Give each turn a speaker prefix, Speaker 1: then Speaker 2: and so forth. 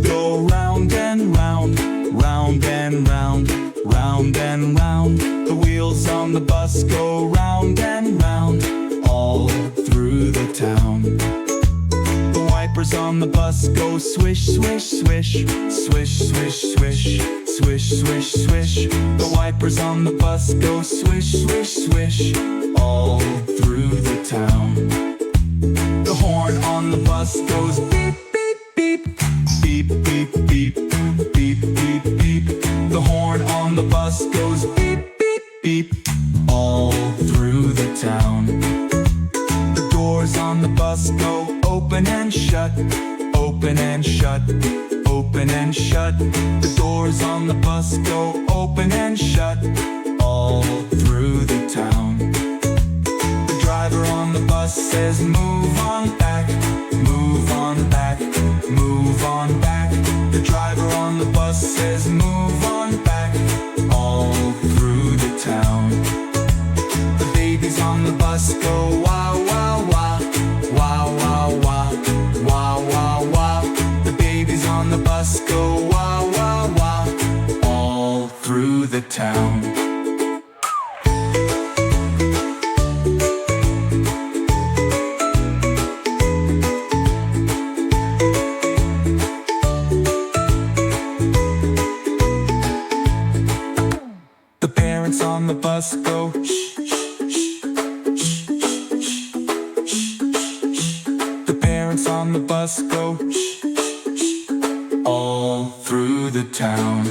Speaker 1: go round and round, round and round, round and round. The wheels on the bus go round and round, all through the town. The wipers on the bus go swish, swish, swish, swish, swish, swish, swish, swish, swish. The wipers on the bus go swish, swish, swish, all through the town. The horn on the bus goes beep, beep, beep, beep, beep, beep, beep, beep, beep. The horn on the bus goes beep, beep, beep, all through the town. The doors on the bus go open and shut, open and shut, open and shut. The doors on the bus go open and shut, all through the town. The driver on the bus says move on back, move on back, move on back. The driver on the bus says move on back, all through the town. The babies on the bus go wow, wow, wow, wow, wow, wow, wow, wow, wow. The babies on the bus go wow, wow, wow, all through the town. The parents on the bus go shh, shh, shh, shh, shh, shh. The parents on the bus go shh, shh, shh, all through the town.